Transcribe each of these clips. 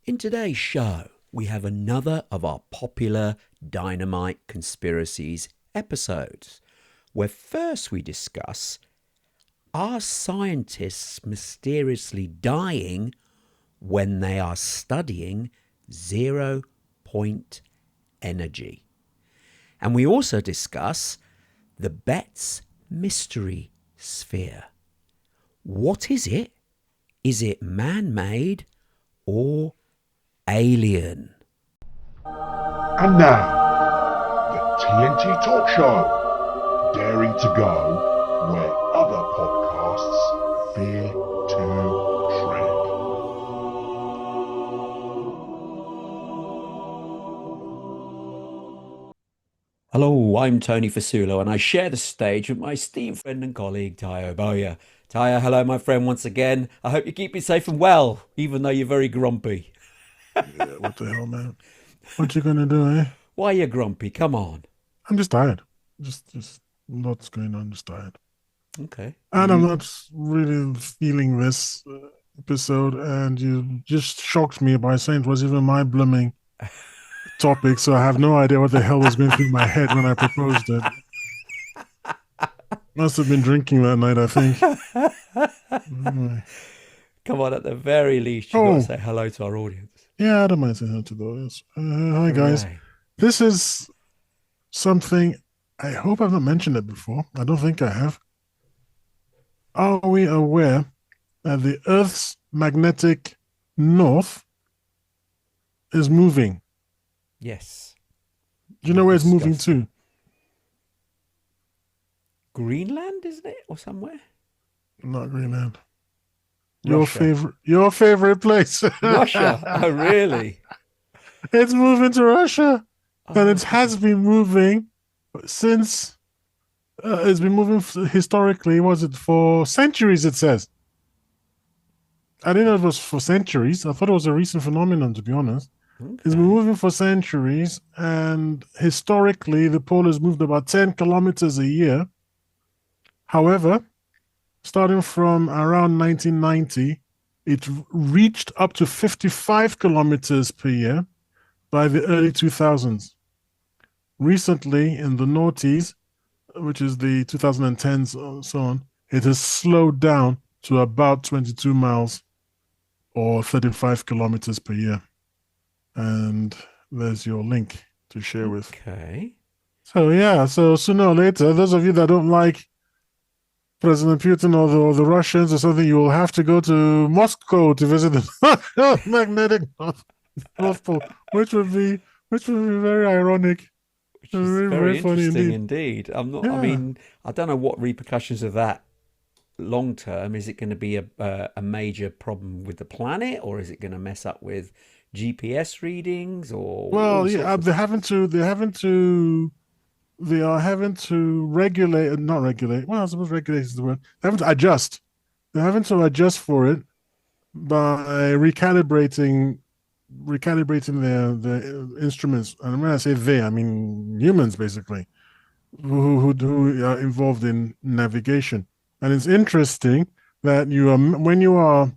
In today's show, we have another of our popular Dynamite Conspiracies episodes, where first we discuss, are scientists mysteriously dying when they are studying zero-point energy? And we also discuss the Betz Mystery Sphere. What is it? Is it man-made or alien? And now, the TNT Talk Show, daring to go where other podcasts fear to tread. Hello, I'm Tony Fasulo, and I share the stage with my esteemed friend and colleague, Tayo Boya. Tayo, hello, my friend, once again. I hope you keep me safe and well, even though you're very grumpy. Yeah, what the hell, man? What you gonna do, eh? Why are you grumpy? Come on. I'm just tired. Just lots going on. Just tired, Okay. and I'm not really feeling this episode. And you just shocked me by saying it was even my blooming topic. So I have no idea what the hell was going through my head when I proposed it. Must have been drinking that night, I think. Anyway. Come on, at the very least, you've got to say hello to our audience. Yeah, I don't mind saying hello to those. Hi, guys. Hooray. This is something I hope I've not mentioned it before. I don't think I have. Are we aware that the Earth's magnetic north is moving? Yes. Do you know where it's moving to? Greenland, isn't it? Or somewhere? Not Greenland. Russia. Your favorite place. Russia. Oh, really? It's moving to Russia. And it Oh, has been moving since it's been moving historically, was it for centuries, it says. I didn't know it was for centuries. I thought it was a recent phenomenon, to be honest. okay. It's been moving for centuries, and historically, the pole has moved about 10 kilometers a year. However, starting from around 1990, it reached up to 55 kilometers per year by the early 2000s. Recently, in the noughties, which is the 2010s and so on, it has slowed down to about 22 miles or 35 kilometers per year. And there's your link to share with. Okay. So yeah, so sooner or later, those of you that don't like President Putin or the Russians or something, you will have to go to Moscow to visit the magnetic North Pole, which would be very ironic. Which is Very, very very funny interesting indeed. indeed. I'm not. I Yeah. mean, I don't know what repercussions of that long term. Is it going to be a major problem with the planet, or is it going to mess up with GPS readings, or all Well, sorts yeah, of they are having to regulate, not regulate. Well, I suppose regulate is the word. They have to adjust. They're having to adjust for it by recalibrating their instruments. And when I say they, I mean humans, basically, who are involved in navigation. And it's interesting that when you are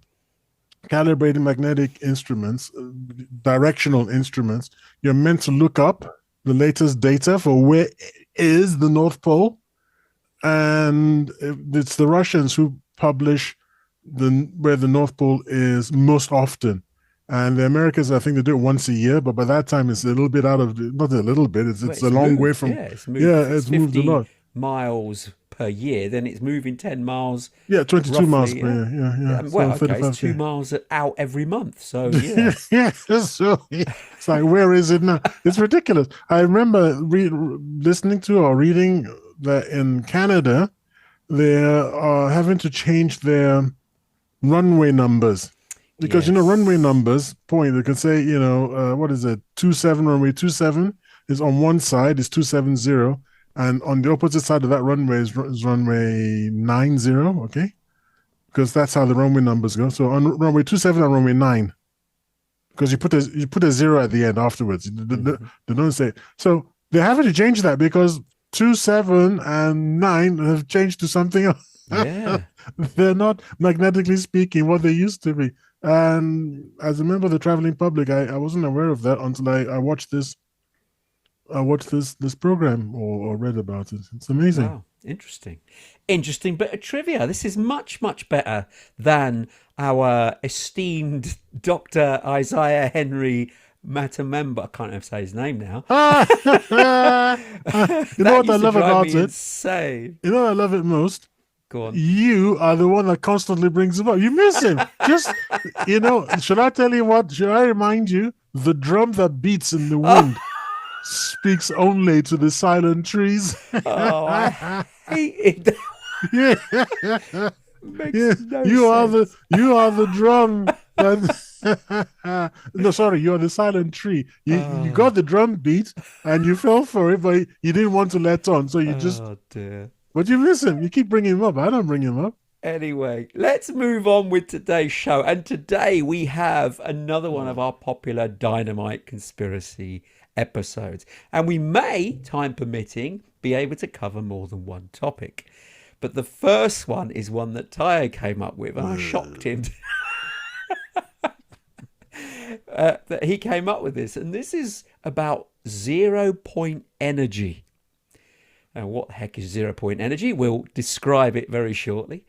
calibrating magnetic instruments, directional instruments, you're meant to look up the latest data for where is the North Pole. And it's the Russians who publish where the North Pole is most often. And the Americans, I think they do it once a year, but by that time it's a little bit out of, not a little bit, it's a long way from, it's moved. it's moved a 50 lot. miles per year, then it's moving 10 miles. Yeah, 22 roughly, miles per year. Yeah. Well, So okay, it's 2 35K. miles out every month. So, yeah. Yeah, so it's like, where is it now? It's ridiculous. I remember listening to or reading that in Canada, they are having to change their runway numbers because, Yes. runway numbers point, they can say, what is it? 27, runway 27 is on one side, is 270. And on the opposite side of that runway is runway 90, okay? Because that's how the runway numbers go. So on runway 27 and runway 9, because you put a zero at the end afterwards. They don't say. So they're having to change that because 27 and 9 have changed to something else. Yeah. They're not magnetically speaking what they used to be. And as a member of the traveling public, I wasn't aware of that until I watched this. I watched this program or read about it. It's amazing. Wow, interesting. Interesting bit of trivia. This is much, much better than our esteemed Dr. Isaiah Henry Matamemba. I can't even say his name now. You know That what I used to love drive about me it? insane. You know what I love it most? Go on. You are the one that constantly brings him up. You miss him. Just, should I tell you what? Should I remind you? The drum that beats in the wind speaks only to the silent trees. Oh, I hate it. Yeah. Makes Yeah. no You sense. are the drum that no, sorry, you are the silent tree. You got the drum beat and you fell for it, but you didn't want to let on. So you just Oh dear. but you miss him. You keep bringing him up. I don't bring him up. Anyway, let's move on with today's show. And today we have another one of our popular Dynamite Conspiracy episodes. And we may, time permitting, be able to cover more than one topic. But the first one is one that Tayo came up with, and I shocked him that he came up with this. And this is about 0-point energy. Now, what the heck is 0-point energy? We'll describe it very shortly.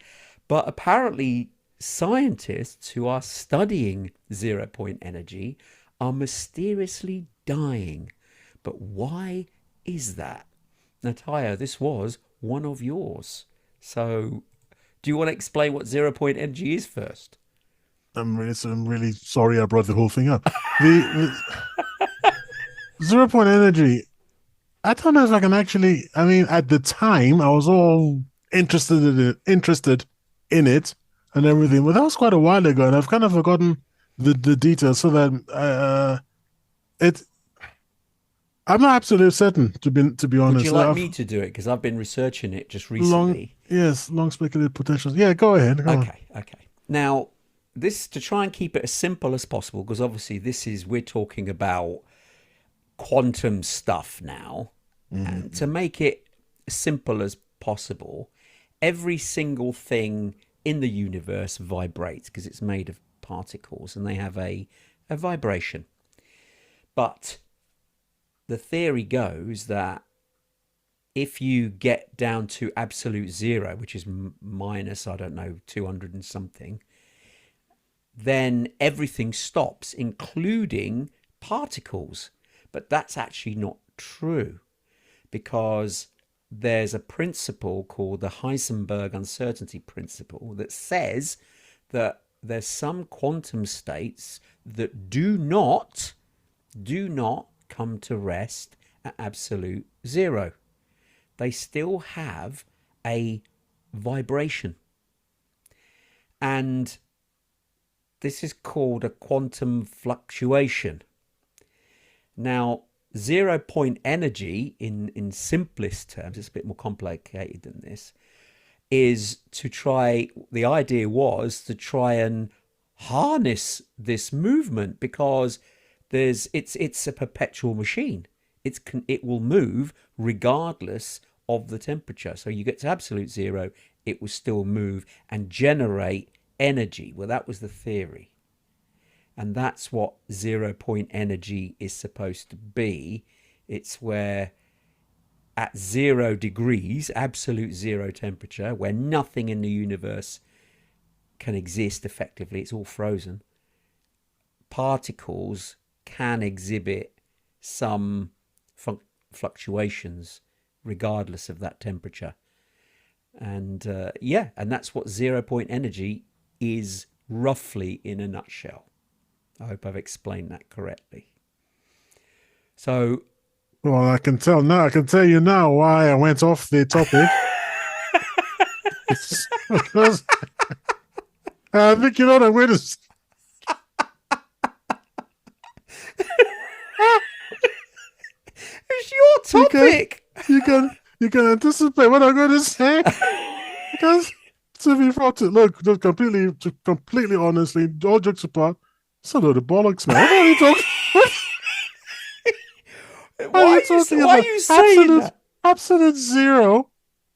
But apparently, scientists who are studying 0-point energy are mysteriously dying. But why is that? Natalia, this was one of yours. So, do you want to explain what 0-point energy is first? I'm really sorry I brought the whole thing up. The 0-point energy. I don't know if I can actually. I mean, at the time, I was all interested in it and everything, but that was quite a while ago, and I've kind of forgotten the details. So that it. I'm not absolutely certain to be honest. Would you like me to do it? Because I've been researching it just recently. Long speculative potentials. Yeah, go ahead. Go on. Okay. Now, this to try and keep it as simple as possible, because obviously we're talking about quantum stuff now, and to make it as simple as possible, every single thing in the universe vibrates because it's made of particles and they have a vibration. But the theory goes that if you get down to absolute zero, which is minus, I don't know, 200 and something, then everything stops, including particles. But that's actually not true, because there's a principle called the Heisenberg uncertainty principle that says that there's some quantum states that do not come to rest at absolute zero. They still have a vibration. And this is called a quantum fluctuation. Now, 0-point energy, in simplest terms, it's a bit more complicated than this, is the idea was to try and harness this movement, because it's a perpetual machine. It will move regardless of the temperature. So you get to absolute zero, it will still move and generate energy. Well, that was the theory. And that's what 0-point energy is supposed to be. It's where at 0 degrees, absolute zero temperature, where nothing in the universe can exist effectively, it's all frozen, particles can exhibit some fluctuations regardless of that temperature. And and that's what 0-point energy is roughly in a nutshell. I hope I've explained that correctly. So, well, I can tell now. I can tell you now why I went off the topic. It's because I think you know what I'm going to say. It's your topic. You can anticipate what I'm going to say. Because to be frank, look, just completely honestly, all jokes apart, it's a load of bollocks, man. What are you talking? Why are you saying that? Absolute zero.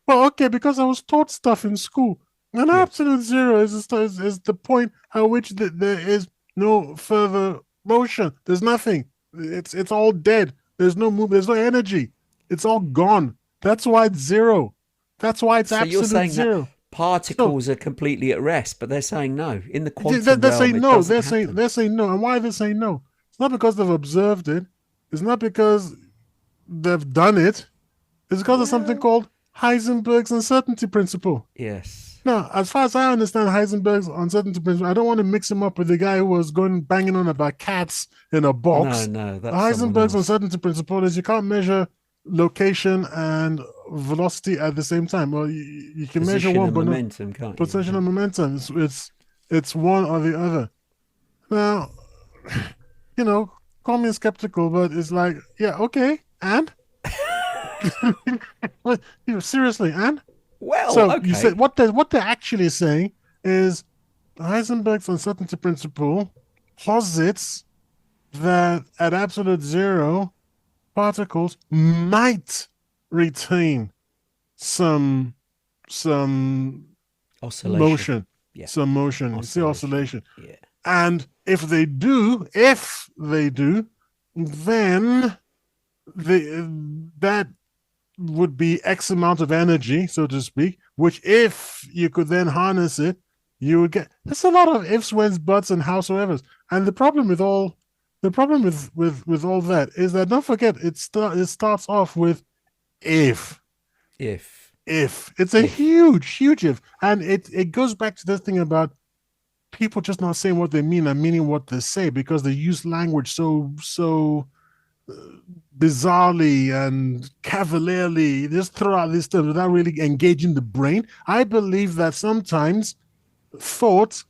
Well, okay, because I was taught stuff in school. An Yeah. absolute zero is the point at which there is no further motion. There's nothing. It's all dead. There's no move. There's no energy. It's all gone. That's why it's zero. That's why it's So you're absolute saying that zero. So particles are completely at rest, but they're saying no. In the they're, quantum they're realm, saying it no. doesn't happen. They're saying no. And why are they saying no? It's not because they've observed it. It's not because they've done it. It's because of something Well, called Heisenberg's uncertainty principle. yes. Now, as far as I understand Heisenberg's uncertainty principle, I don't want to mix him up with the guy who was going banging on about cats in a No, box. no, that's someone Heisenberg's else. uncertainty principle is you can't measure location and velocity at the same time. Well, you can measure Position one, and but not momentum, can't you? potential Yeah. and momentum. It's one or the other. Now, call me skeptical, but it's like, yeah, okay, and seriously, and Well, so you okay. said what they're actually saying is Heisenberg's uncertainty principle posits that at absolute zero, particles might retain some some Oscillation. motion, Yeah. some motion. You see Oscillation. oscillation, Yeah. and if they do, then that would be X amount of energy, so to speak, which if you could then harness it, you would get. There's a lot of ifs, whens, buts, and howsoever's. And the problem with all that is that don't forget it starts off with if. If. If it's a If. huge if, and it goes back to this thing about people just not saying what they mean and meaning what they say because they use language so bizarrely and cavalierly, just throw out these terms without really engaging the brain. I believe that sometimes thought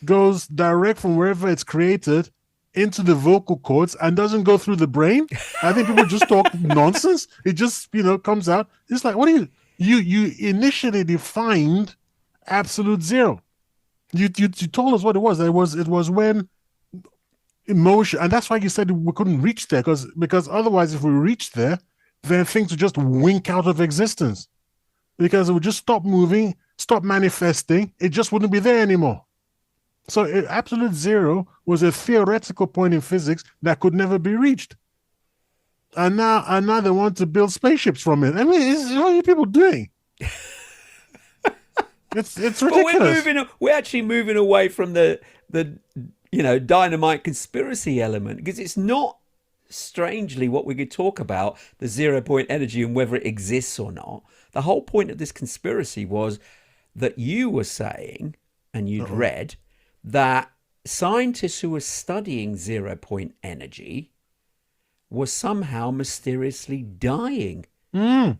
goes direct from wherever it's created into the vocal cords and doesn't go through the brain. I think people just talk nonsense. It just comes out. It's like, what do you initially defined absolute zero. You told us what it was. It was when emotion, and that's why you said we couldn't reach there because otherwise, if we reached there, then things would just wink out of existence because it would just stop moving, stop manifesting. It just wouldn't be there anymore. So absolute zero was a theoretical point in physics that could never be reached. And now they want to build spaceships from it. I mean, what are you people doing? It's But ridiculous. we're actually moving away from the dynamite conspiracy element, because it's not, strangely, what we could talk about, the 0 point energy and whether it exists or not. The whole point of this conspiracy was that you were saying, and you'd Uh-oh. read, that scientists who were studying 0 point energy were somehow mysteriously dying. Mm.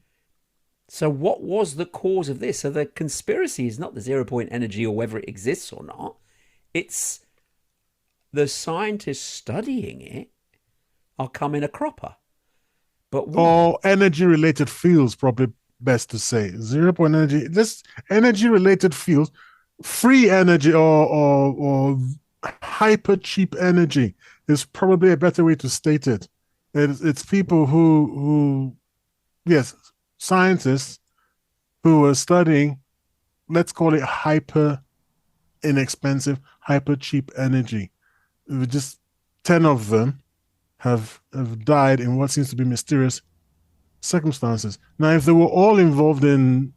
So what was the cause of this? So the conspiracy is not the 0 point energy or whether it exists or not. It's the scientists studying it are coming a cropper. But why? Or energy related fields, probably best to say. 0 point energy. This energy related fields, free energy or hyper cheap energy is probably a better way to state it. It's people who yes, scientists who are studying, let's call it hyper inexpensive, hyper cheap energy. Just 10 of them have died in what seems to be mysterious circumstances. Now, if they were all involved in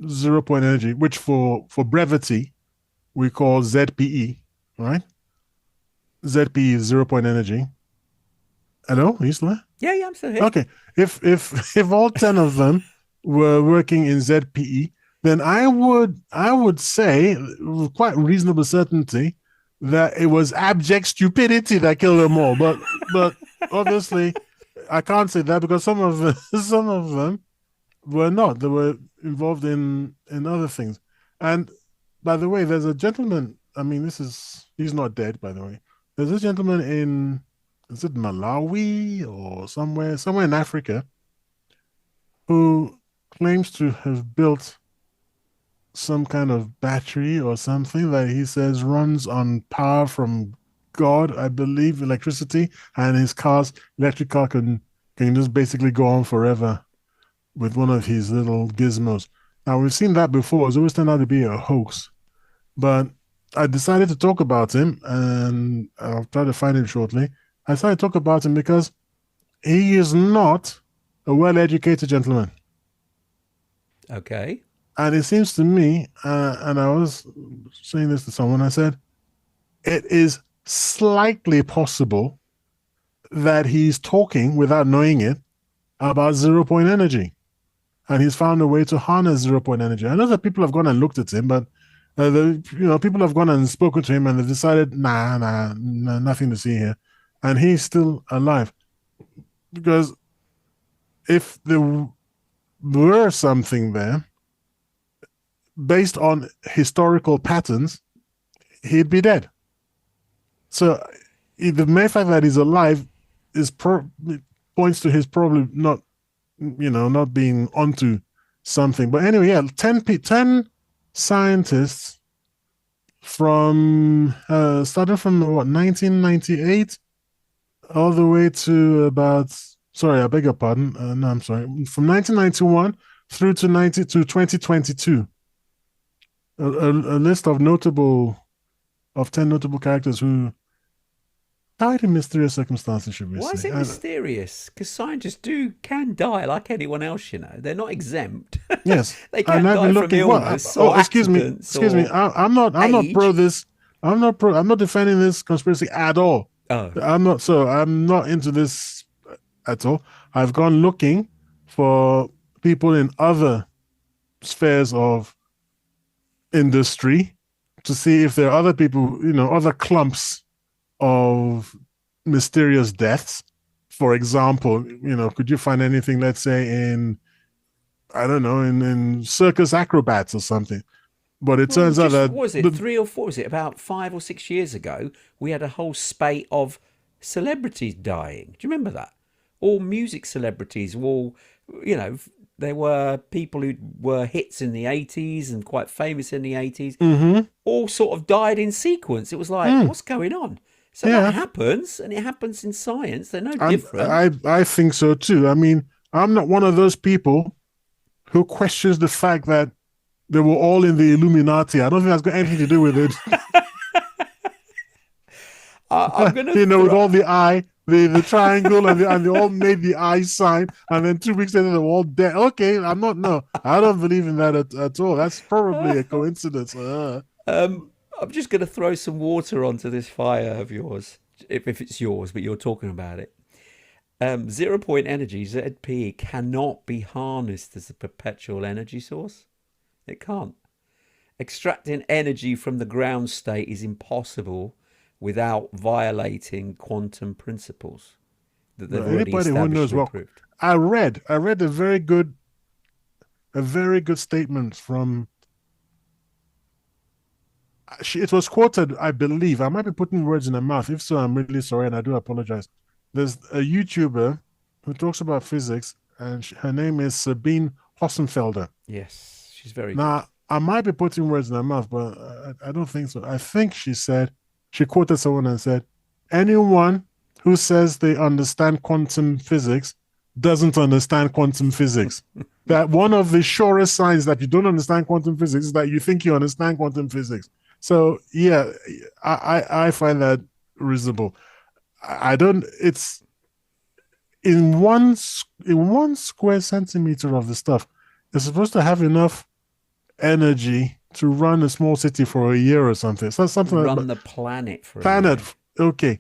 0 point energy, which for brevity we call ZPE, right? ZPE is 0 point energy. Hello, are you still there? Yeah, I'm still here. Okay. If all 10 of them were working in ZPE, then I would say with quite reasonable certainty that it was abject stupidity that killed them all. But obviously I can't say that because some of them were not. They were involved in other things. And by the way, there's a gentleman. I mean, he's not dead, by the way. There's a gentleman in, is it Malawi or somewhere in Africa, who claims to have built some kind of battery or something that he says runs on power from God, I believe, electricity, and his electric car can just basically go on forever with one of his little gizmos. Now, we've seen that before. It's always turned out to be a hoax. But I decided to talk about him, and I'll try to find him shortly. I decided to talk about him because he is not a well-educated gentleman. Okay. And it seems to me, and I was saying this to someone, I said, it is slightly possible that he's talking without knowing it about 0 point energy. And he's found a way to harness 0 point energy. I know that people have gone and looked at him, but people have gone and spoken to him and they've decided, nah, nothing to see here. And he's still alive. Because if there were something there, based on historical patterns, he'd be dead. So the mere fact that he's alive points to his probably not being onto something. But anyway, yeah, 10 scientists from starting from 1998 all the way to about, sorry, I beg your pardon. No, I'm sorry. From 1991 through to 2022. A list of 10 notable characters who died in mysterious circumstances, should we say. Why is it mysterious? Because scientists can die like anyone else, They're not exempt. Yes. They can die from illness or excuse me. I'm not pro this. I'm not defending this conspiracy at all. Oh. I'm not into this at all. I've gone looking for people in other spheres of industry to see if there are other people, other clumps of mysterious deaths. For example, could you find anything, let's say, in circus acrobats or something? But it turns out that... Was it 3 or 4? Was it about 5 or 6 years ago? We had a whole spate of celebrities dying. Do you remember that? All music celebrities, there were people who were hits in the 80s and quite famous in the 80s, all sort of died in sequence. It was like, what's going on? So that happens, and it happens in science. They're no different. I think so too. I mean, I'm not one of those people who questions the fact that they were all in the Illuminati. I don't think that's got anything to do with it. I'm gonna, with all the eye, the triangle, and they all made the eye sign, and then 2 weeks later they were all dead. Okay, I don't believe in that at all. That's probably a coincidence. I'm just going to throw some water onto this fire of yours, if it's yours, but you're talking about it. 0 point energy, ZP, cannot be harnessed as a perpetual energy source. It can't. Extracting energy from the ground state is impossible without violating quantum principles that they've already established and proved. I read a very good statement from... It was quoted, I believe. I might be putting words in her mouth. If so, I'm really sorry, and I do apologize. There's a YouTuber who talks about physics, and her name is Sabine Hossenfelder. Yes, she's very good. Now, I might be putting words in her mouth, but I don't think so. I think she quoted someone and said, anyone who says they understand quantum physics doesn't understand quantum physics. That one of the surest signs that you don't understand quantum physics is that you think you understand quantum physics. So yeah, I find that risible. It's in one square centimeter of the stuff, it's supposed to have enough energy to run a small city for a year or something. So something run like the planet for a year. Okay,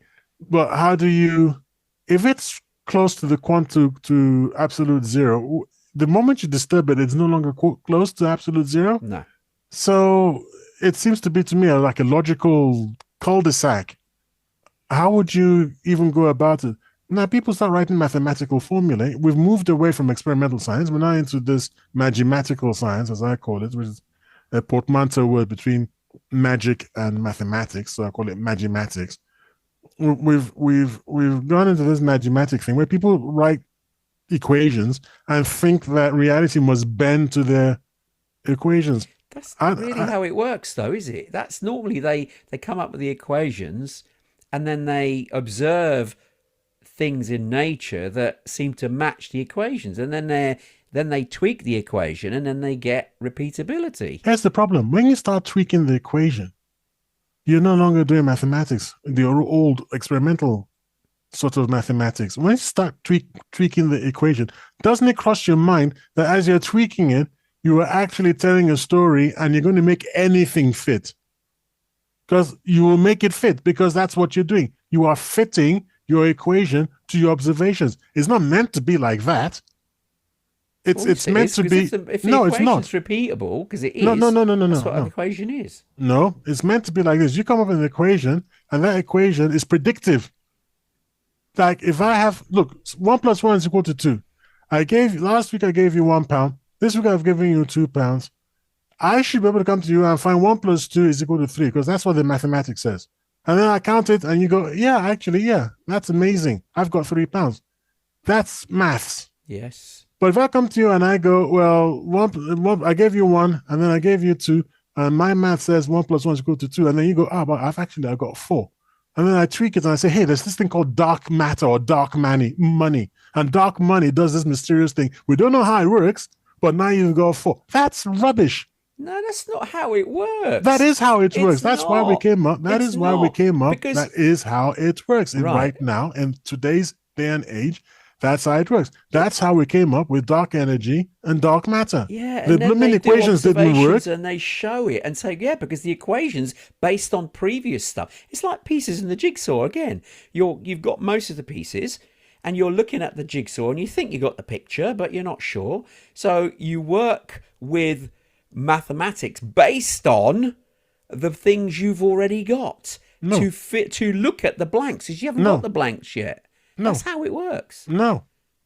but how do you, if it's close to the quantum to absolute zero, the moment you disturb it, it's no longer close to absolute zero? No. So it seems to be, to me, like a logical cul-de-sac. How would you even go about it? Now, people start writing mathematical formulae. We've moved away from experimental science. We're now into this magimatical science, as I call it, which is a portmanteau word between magic and mathematics. So I call it magimatics. We've gone into this magimatic thing where people write equations and think that reality must bend to their equations. That's not really how it works, though, is it? That's normally they come up with the equations and then they observe things in nature that seem to match the equations, and then then they tweak the equation, and then they get repeatability. Here's the problem. When you start tweaking the equation, you're no longer doing mathematics, the old experimental sort of mathematics. When you start tweaking the equation, doesn't it cross your mind that as you're tweaking it, you are actually telling a story and you're going to make anything fit? Because you will make it fit, because that's what you're doing. You are fitting your equation to your observations. It's not meant to be like that. It's meant to be. If No, it's not. It's repeatable, because it is. No. That's what an equation is. No, it's meant to be like this. You come up with an equation, and that equation is predictive. Like if I have, look, 1 + 1 is equal to 2. Last week I gave you £1. This week I've given you £2. I should be able to come to you and find 1 + 2 is equal to 3, because that's what the mathematics says. And then I count it, and you go, yeah, that's amazing. I've got £3. That's maths. Yes. But if I come to you and I go, well, I gave you 1, and then I gave you 2, and my math says 1 + 1 is equal to 2, and then you go, but I got 4. And then I tweak it and I say, hey, there's this thing called dark matter or dark money. And dark money does this mysterious thing. We don't know how it works, but now you've got 4. That's rubbish. No, that's not how it works. That is how it works. That's why we came up. That is why we came up. Because, that is how it works. And right now, in today's day and age, that's how it works. That's how we came up with dark energy and dark matter. Yeah, the blooming equations didn't work. And they show it and say, yeah, because the equations based on previous stuff. It's like pieces in the jigsaw again. You've got most of the pieces, and you're looking at the jigsaw and you think you got the picture, but you're not sure. So you work with mathematics based on the things you've already got to look at the blanks, because you haven't got the blanks yet. No. That's how it works. No.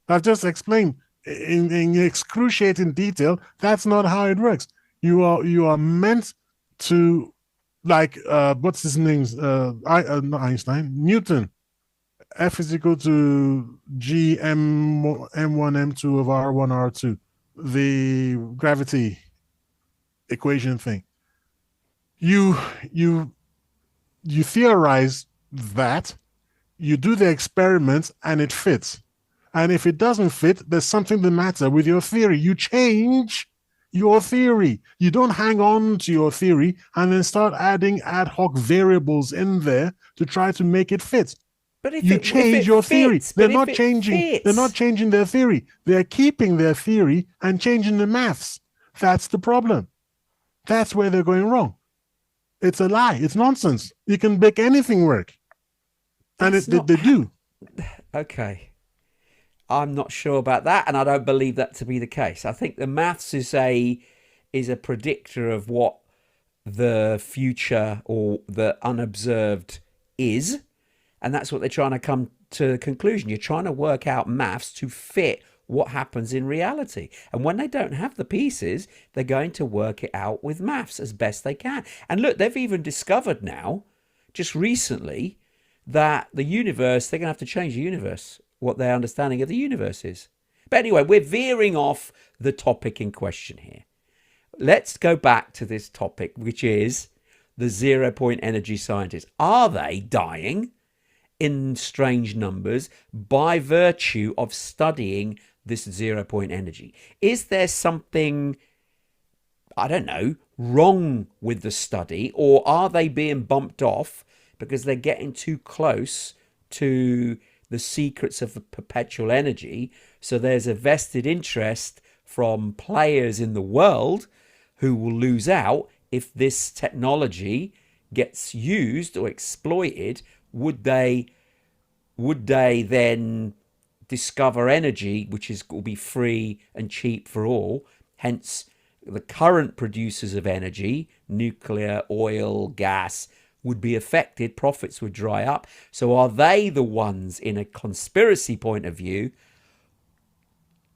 I've just explained in excruciating detail. That's not how it works. You are meant to, like, what's his name? Not Einstein, Newton. F is equal to G M1 M2 of R1 R2. The gravity equation thing. You theorize that. You do the experiments and it fits. And if it doesn't fit, there's something the matter with your theory. You change your theory. You don't hang on to your theory and then start adding ad hoc variables in there to try to make it fit. But if you change your theory. They're not changing. Fits. They're not changing their theory. They're keeping their theory and changing the maths. That's the problem. That's where they're going wrong. It's a lie. It's nonsense. You can make anything work. And they do. Okay. I'm not sure about that, and I don't believe that to be the case. I think the maths is a predictor of what the future or the unobserved is, and that's what they're trying to come to a conclusion. You're trying to work out maths to fit what happens in reality. And when they don't have the pieces, they're going to work it out with maths as best they can. And look, they've even discovered now, just recently, that the universe, they're going to have to change the universe, what their understanding of the universe is. But anyway, we're veering off the topic in question here. Let's go back to this topic, which is the 0-point energy scientists. Are they dying in strange numbers by virtue of studying this 0-point energy? Is there something, I don't know, wrong with the study, or are they being bumped off because they're getting too close to the secrets of the perpetual energy? So there's a vested interest from players in the world who will lose out if this technology gets used or exploited. Would they then discover energy which will be free and cheap for all? Hence, the current producers of energy, nuclear, oil, gas, would be affected, profits would dry up. So are they the ones, in a conspiracy point of view,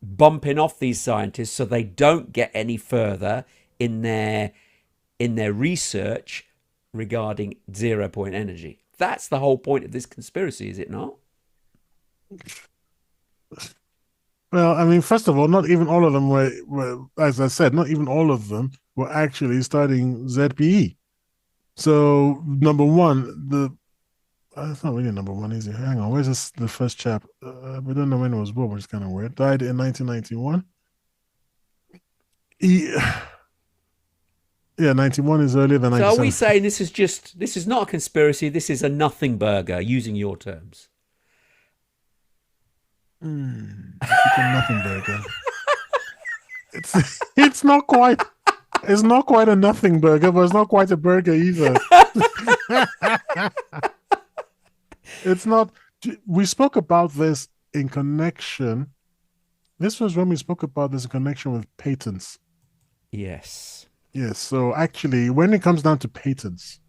bumping off these scientists so they don't get any further in their research regarding 0-point energy? That's the whole point of this conspiracy, is it not? Well, I mean, first of all, not even all of them were, as I said, not even all of them were actually studying ZPE. So, number one, it's not really number one, is it? Hang on, where's the first chap? We don't know when he was born, which is kind of weird. Died in 1991. Yeah, 91 is earlier than So are we 97. saying this is not a conspiracy, this is a nothing burger, using your terms? Chicken nothing burger. It's it's not quite it's not quite a nothing burger, but it's not quite a burger either. It's not. We spoke about this in connection. This was when we spoke about this in connection with patents. Yes. Yes. So actually, when it comes down to patents,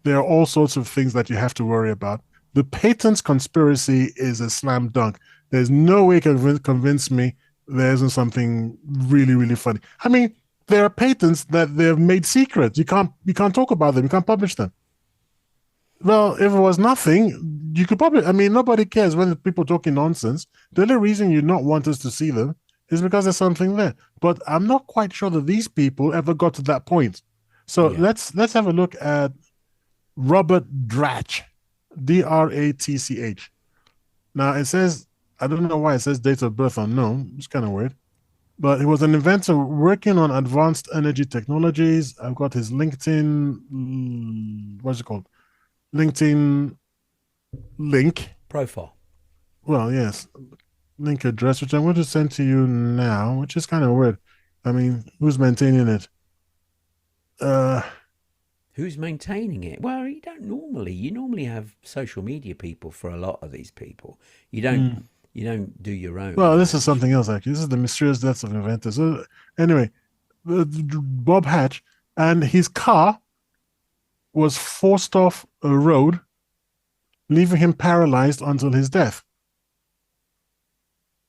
there are all sorts of things that you have to worry about. The patents conspiracy is a slam dunk. There's no way you can convince me there isn't something really, really funny. I mean, there are patents that they've made secret. You can't talk about them. You can't publish them. Well, if it was nothing, you could probably. I mean, nobody cares when people talking nonsense. The only reason you not want us to see them is because there's something there. But I'm not quite sure that these people ever got to that point. So Yeah. let's have a look at Robert Dratch, Dratch. Now it says, I don't know why it says date of birth unknown. It's kind of weird. But he was an inventor working on advanced energy technologies. I've got his LinkedIn, what's it called? LinkedIn link. Profile. Well, yes, link address, which I'm going to send to you now, which is kind of weird. I mean, who's maintaining it? Who's maintaining it? Well, you normally have social media people for a lot of these people. You don't do your own. Well, this is something else, actually. This is the mysterious deaths of inventors. So, anyway, Bob Hatch and his car was forced off a road, leaving him paralyzed until his death,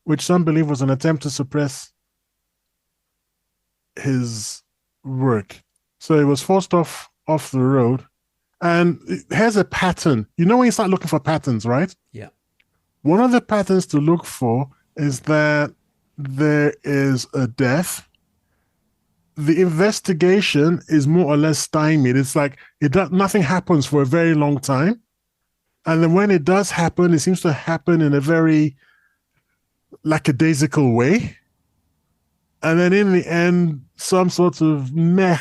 which some believe was an attempt to suppress his work. So he was forced off the road. And here's a pattern. You know when you start looking for patterns, right? Yeah. One of the patterns to look for is that there is a death. The investigation is more or less stymied. It's like nothing happens for a very long time. And then when it does happen, it seems to happen in a very lackadaisical way. And then in the end, some sort of meh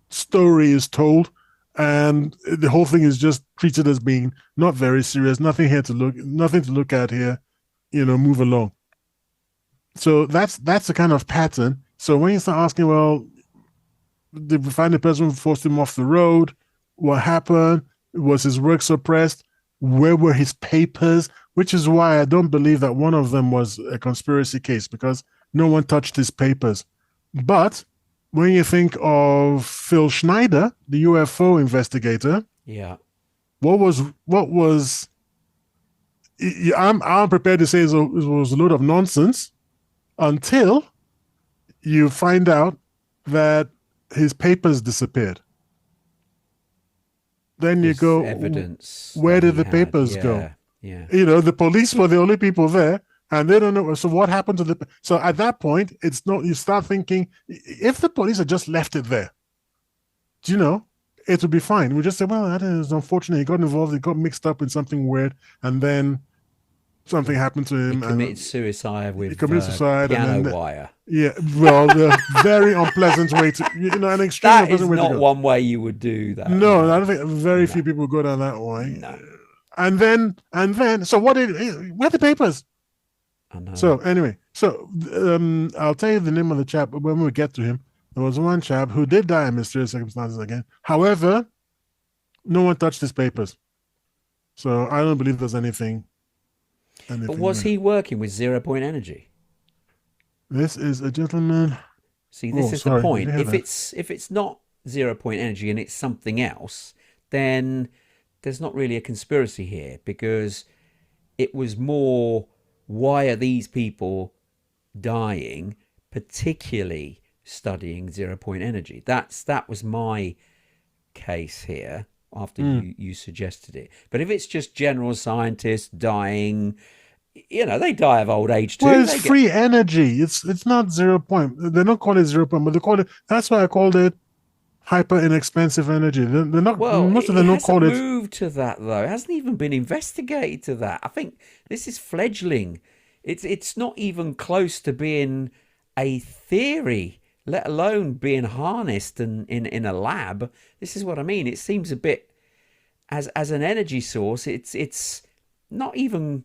story is told, and the whole thing is just treated as being not very serious, nothing to look at here, move along. So that's the kind of pattern. So when you start asking, well, did we find the person who forced him off the road? What happened? Was his work suppressed? Where were his papers? Which is why I don't believe that one of them was a conspiracy case, because no one touched his papers. But when you think of Phil Schneider, the UFO investigator, Yeah. what was I'm prepared to say it was a load of nonsense until you find out that his papers disappeared. Then you go, Evidence. where did the papers go? Yeah. The police were the only people there, and they don't know. So what happened to the? So at that point, it's not. You start thinking, if the police had just left it there, it would be fine. We just say, well, that is unfortunate. He got involved. He got mixed up in something weird, and then something happened to him. He committed suicide with piano wire. Yeah, well, the very unpleasant way to, an extremely That is unpleasant way to not go. one way you would do that. No, I don't think very few people go down that way. No. And then, so where are the papers? I know. So anyway, I'll tell you the name of the chap when we get to him. There was one chap who did die in mysterious circumstances again. However, no one touched his papers. So I don't believe there's anything. But was he working with 0-point energy? This is a gentleman. See, this is the point. If that? it's not 0-point energy and it's something else, then there's not really a conspiracy here, because it was more, why are these people dying, particularly studying 0-point energy? That was my case here after you suggested it. But if it's just general scientists dying, they die of old age too. Well, it's free energy. It's not 0 point. They don't call it 0 point, but they call it. That's why I called it hyper inexpensive energy. They're not. Well, most of them don't call it. Moved to that though. It hasn't even been investigated to that. I think this is fledgling. It's not even close to being a theory, let alone being harnessed and in a lab. This is what I mean. It seems a bit, as an energy source, it's not even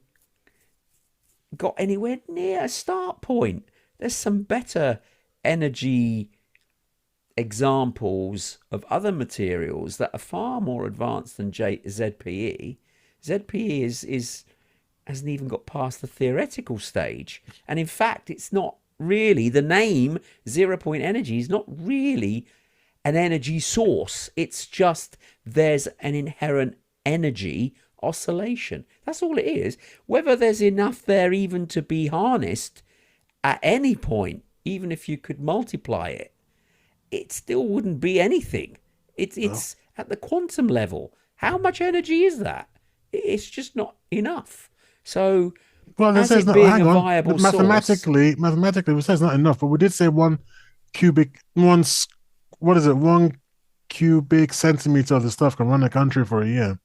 got anywhere near a start point. There's some better energy examples of other materials that are far more advanced than ZPE. ZPE is hasn't even got past the theoretical stage, and in fact, it's not really, the name 0 point energy is not really an energy source. It's just there's an inherent energy oscillation. That's all it is. Whether there's enough there even to be harnessed at any point, even if you could multiply it, it still wouldn't be anything. It's at the quantum level. How much energy is that? It's just not enough. So, well, as it being a viable source, mathematically, we say it's not enough, but we did say 1 cubic centimeter of the stuff can run a country for a year.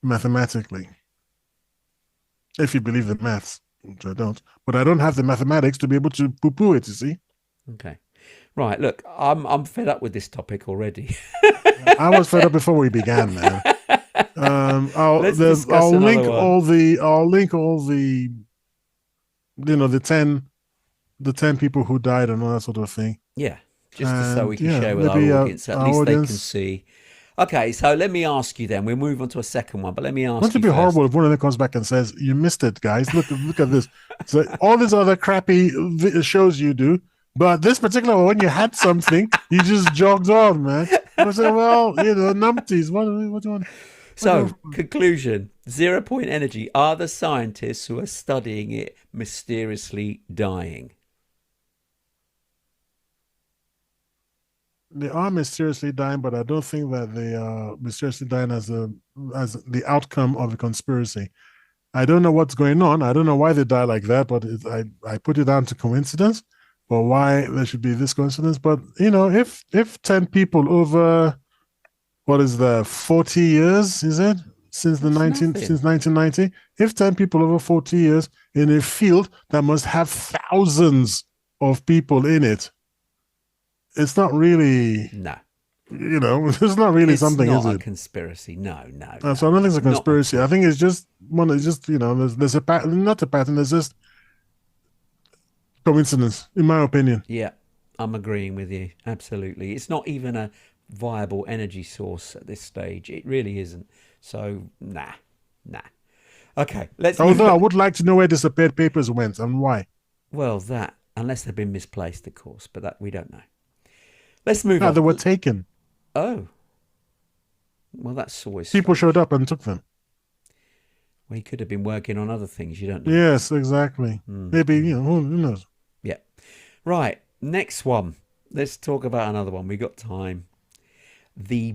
Mathematically, if you believe the maths, which I don't, but I don't have the mathematics to be able to poo-poo it. You see? Okay, right. Look, I'm fed up with this topic already. I was fed up before we began, man. I'll link all the the 10 people who died and all that sort of thing. Yeah, just so we can share with our audience. At least they can see. Okay, so let me ask you then. We'll move on to a second one, but let me ask you. Wouldn't it be horrible if one of them comes back and says, "You missed it, guys. Look at this." So all these other crappy shows you do, but this particular one, you had something. You just jogged on, man. I say, well, numpties. What do you want? So, conclusion, 0 point energy. Are the scientists who are studying it mysteriously dying? They are mysteriously dying, but I don't think that they are mysteriously dying as the outcome of a conspiracy. I don't know what's going on. I don't know why they die like that, but I put it down to coincidence, or why there should be this coincidence. But if 10 people over, what is that, 40 years, is it? Since 1990, if 10 people over 40 years in a field that must have thousands of people in it, it's not really. No. It's not really something, is it? It's not a conspiracy. No. So I don't think it's a conspiracy. I think it's just there's a pattern, not a pattern, there's just coincidence, in my opinion. Yeah, I'm agreeing with you. Absolutely. It's not even a viable energy source at this stage. It really isn't. So, nah. Okay, let's. Although I would like to know where disappeared papers went and why. Well, unless they've been misplaced, of course, but that we don't know. Let's move on. They were taken. Oh. Well, that's always people showed up and took them. Well, he could have been working on other things. You don't know. Yes, exactly. Maybe, who knows? Yeah. Right. Next one. Let's talk about another one. We got time. The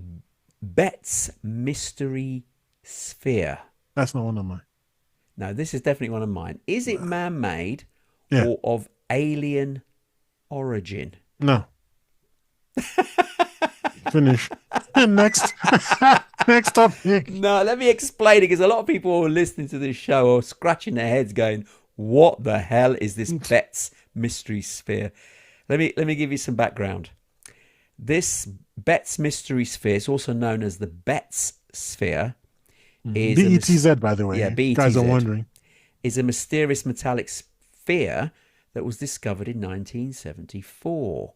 Betz Mystery Sphere. That's not one of mine. No, this is definitely one of mine. Is it man-made Yeah. or of alien origin? No. Finish. Next. Next topic. No, let me explain it, because a lot of people who are listening to this show are scratching their heads going, what the hell is this Betz Mystery Sphere? Let me give you some background. This Betz Mystery Sphere is also known as the Betz Sphere. BETZ, by the way. Yeah, BETZ. Guys are wondering. Is a mysterious metallic sphere that was discovered in 1974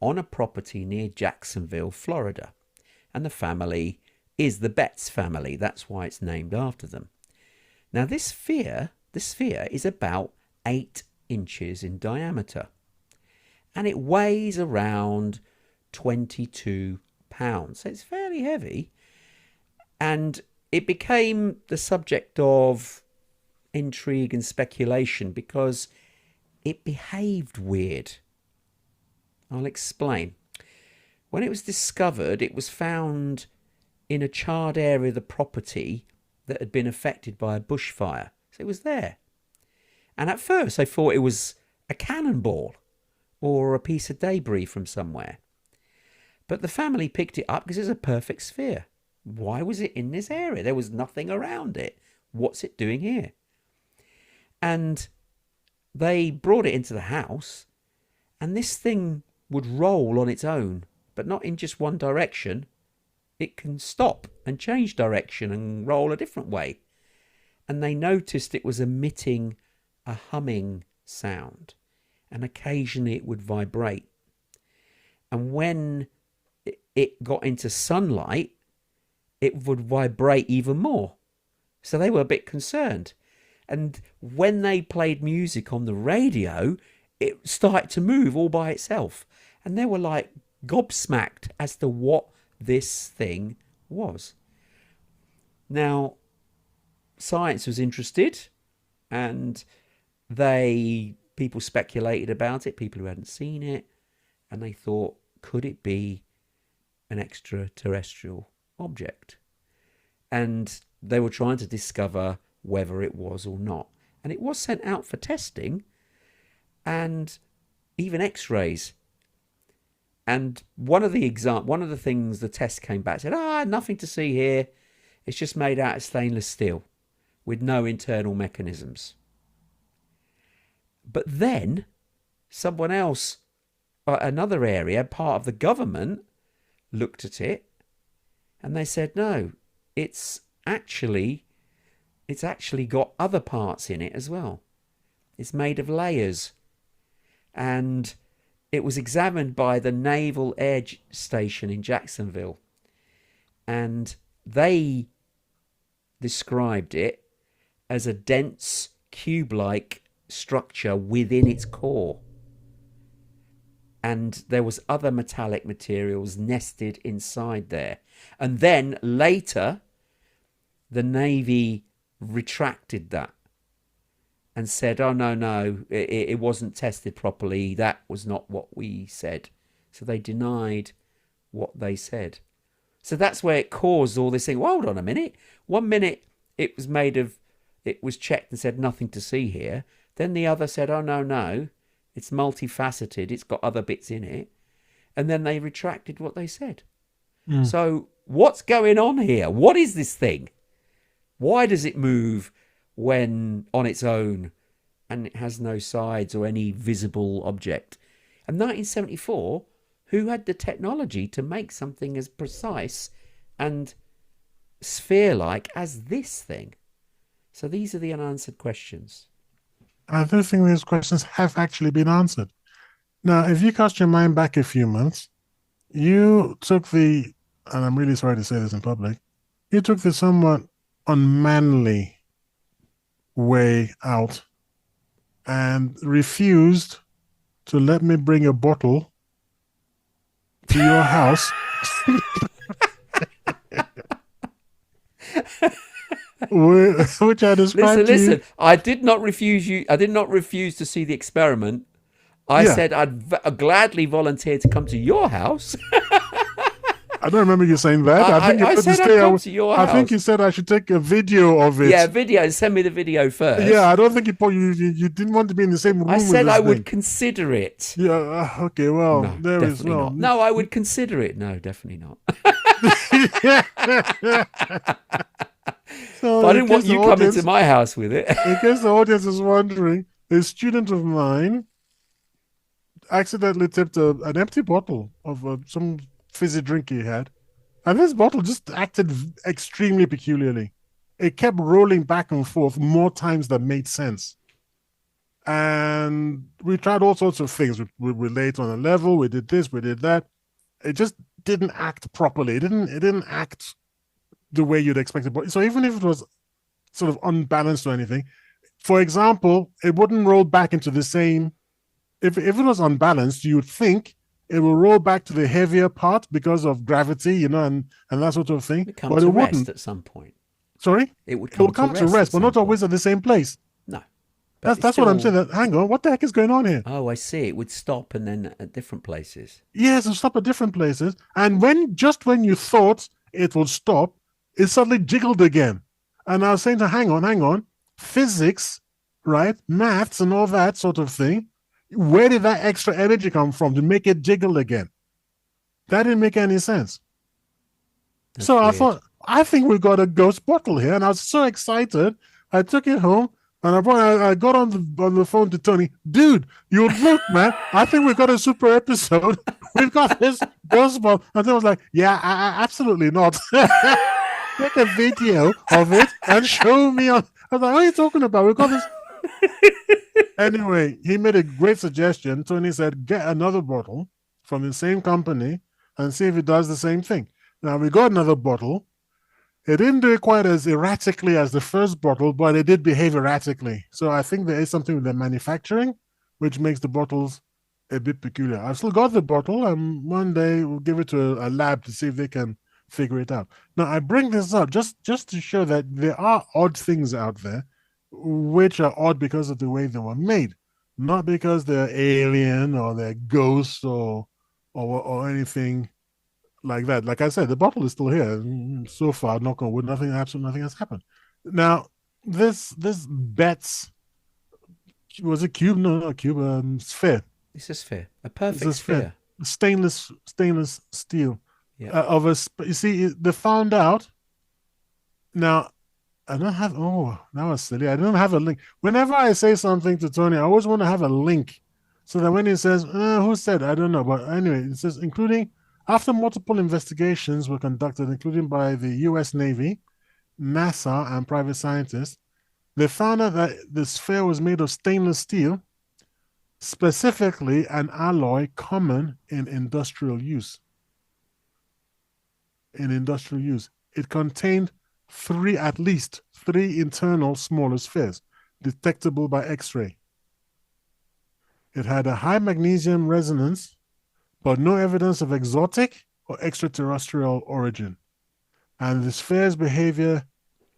on a property near Jacksonville, Florida. And the family is the Betz family. That's why it's named after them. Now, this sphere is about 8 inches in diameter. And it weighs around 22 pounds. So it's fairly heavy. And it became the subject of intrigue and speculation because it behaved weird. I'll explain. When it was discovered, it was found in a charred area of the property that had been affected by a bushfire. So it was there. And at first I thought it was a cannonball or a piece of debris from somewhere. But the family picked it up because it's a perfect sphere. Why was it in this area? There was nothing around it. What's it doing here? And they brought it into the house, And this thing would roll on its own, but not in just one direction. It can stop and change direction and roll a different way. And they noticed it was emitting a humming sound, and occasionally it would vibrate. And when it got into sunlight, it would vibrate even more. So they were a bit concerned. And when they played music on the radio, it started to move all by itself. And they were like gobsmacked as to what this thing was. Now, science was interested, and people speculated about it, people who hadn't seen it, and they thought, could it be an extraterrestrial object? And they were trying to discover whether it was or not. And it was sent out for testing, and even x-rays. And one of the things the test came back said, nothing to see here. It's just made out of stainless steel with no internal mechanisms. But then someone else, another area, part of the government, looked at it, and they said, no, it's actually got other parts in it as well. It's made of layers. And it was examined by the Naval Air Station in Jacksonville. And they described it as a dense, cube-like structure within its core. And there was other metallic materials nested inside there. And then later, the Navy retracted that and said, oh, no, it wasn't tested properly. That was not what we said. So they denied what they said. So that's where it caused all this thing. Well, hold on a minute. 1 minute it was checked and said nothing to see here. Then the other said, oh, no, it's multifaceted. It's got other bits in it. And then they retracted what they said. Mm. So what's going on here? What is this thing? Why does it move when on its own and it has no sides or any visible object? And 1974, who had the technology to make something as precise and sphere-like as this thing? So these are the unanswered questions. I don't think these questions have actually been answered. Now, if you cast your mind back a few months, you took and I'm really sorry to say this in public, you took the somewhat unmanly way out and refused to let me bring a bottle to your house which I described to you. I did not refuse to see the experiment. I said I'd gladly volunteer to come to your house. I don't remember you saying that. I said I'd come to your house. I think you said I should take a video of it. Yeah, video. Send me the video first. Yeah, I don't think you didn't want to be in the same room. I said I would consider it. Yeah. Okay. Well, no, there is no. No, I would consider it. No, definitely not. So but I didn't want you coming to my house with it. In case the audience is wondering, a student of mine accidentally tipped an empty bottle of some fizzy drink he had, and this bottle just acted extremely peculiarly. It kept rolling back and forth more times than made sense. And we tried all sorts of things. We relate on a level. We did this. We did that. It just didn't act properly. It didn't act the way you'd expect it. So even if it was sort of unbalanced or anything, for example, it wouldn't roll back into the same. If it was unbalanced, you would think it will roll back to the heavier part because of gravity, and that sort of thing. It comes to rest at some point. Sorry? It would come to rest, but not always at the same place. No. That's what I'm saying. Hang on, what the heck is going on here? Oh, I see. It would stop and then at different places. Yes, it would stop at different places. And when you thought it would stop, it suddenly jiggled again. And I was saying to hang on, physics, right? Maths and all that sort of thing. Where did that extra energy come from to make it jiggle again? That didn't make any sense. So weird. I think we got a ghost bottle here, and I was so excited. I took it home, And I got on the phone to Tony. Dude, you look, man. I think we've got a super episode. We've got this ghost ball. And I was like, yeah, absolutely not. Take a video of it and show me. I was like, what are you talking about? We've got this. Anyway, he made a great suggestion. Tony said, get another bottle from the same company and see if it does the same thing. Now, we got another bottle. It didn't do it quite as erratically as the first bottle, but it did behave erratically. So I think there is something with the manufacturing, which makes the bottles a bit peculiar. I've still got the bottle, and one day we'll give it to a lab to see if they can figure it out. Now, I bring this up just to show that there are odd things out there, which are odd because of the way they were made, not because they're alien or they're ghosts or anything like that. Like I said, the bottle is still here. So far, knock on wood, absolutely nothing has happened. Now, this Betz, was it cube? No, not cube. Sphere. It's a sphere, a perfect sphere. Stainless steel. Yeah. You see, they found out. Now, I don't have. Oh, that was silly. I don't have a link. Whenever I say something to Tony, I always want to have a link, so that when he says, "Who said?" I don't know, but anyway, it says including. After multiple investigations were conducted, including by the U.S. Navy, NASA, and private scientists, they found out that the sphere was made of stainless steel, specifically an alloy common in industrial use. It contained at least three internal smaller spheres, detectable by X-ray. It had a high magnesium resonance, but no evidence of exotic or extraterrestrial origin. And the sphere's behavior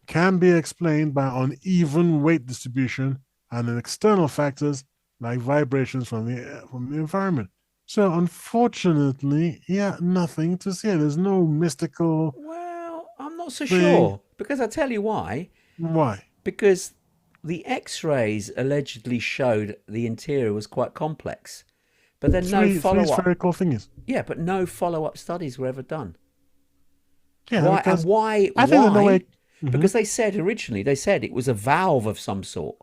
can be explained by uneven weight distribution and external factors like vibrations from the environment. So unfortunately, nothing to see. There's no mystical. Well, I'm not so thing. sure, because I tell you why. Why? Because the X-rays allegedly showed the interior was quite complex. But then no follow-up. Spherical things. Yeah, but no follow-up studies were ever done. Yeah, why? And why? I think why? No way. Because they said it was a valve of some sort.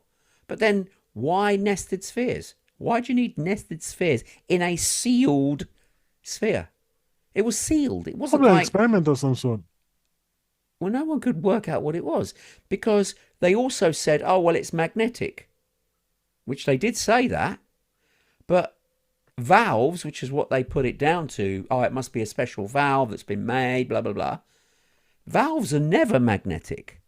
But then why nested spheres? Why do you need nested spheres in a sealed sphere? It was sealed. It wasn't Probably like an experiment of some sort. Well, no one could work out what it was, because they also said, "Oh, well, it's magnetic," which they did say that, but valves, which is what they put it down to, it must be a special valve that's been made, blah, blah, blah. Valves are never magnetic.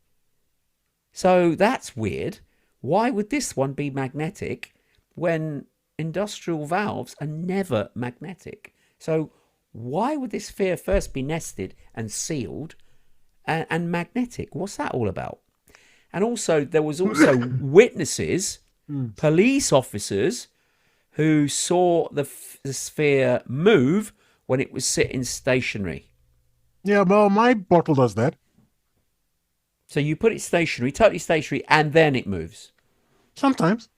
So that's weird. Why would this one be magnetic when industrial valves are never magnetic? So why would this sphere first be nested and sealed and magnetic? What's that all about? And also, there was also witnesses, police officers, who saw the sphere move when it was sitting stationary. Yeah, well, my bottle does that. So you put it stationary, totally stationary, and then it moves. Sometimes.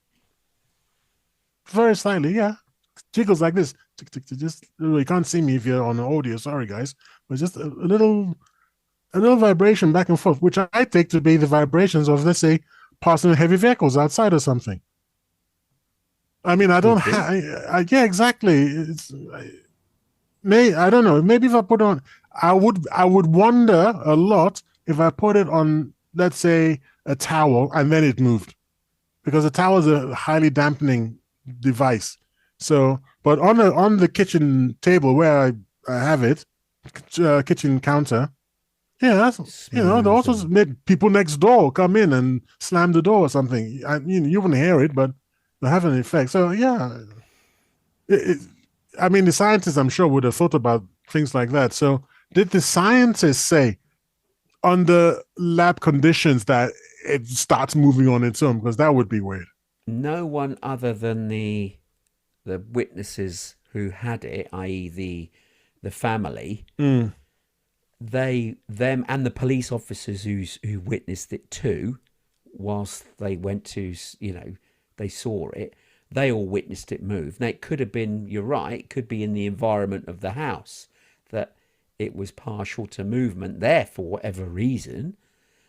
Very slightly, yeah. Jiggles like this. Just, you can't see me if you're on audio, sorry guys. But just a little vibration back and forth, which I take to be the vibrations of, let's say, passing heavy vehicles outside or something. I mean, I don't have. Yeah, exactly. I don't know. Maybe if I put on, I would wonder a lot if I put it on, let's say, a towel and then it moved, because a towel is a highly dampening device. So, but on the kitchen table where I have it, kitchen counter, yeah, they also made people next door come in and slam the door or something. You wouldn't hear it, but they have an effect. So yeah, I mean, the scientists, I'm sure, would have thought about things like that. So did the scientists say under lab conditions that it starts moving on its own? Because that would be weird. No one other than the witnesses who had it, i.e. the family, them and the police officers who witnessed it too, whilst they went to, they saw it, they all witnessed it move. Now, it could have been, you're right, it could be in the environment of the house that it was partial to movement there for whatever reason.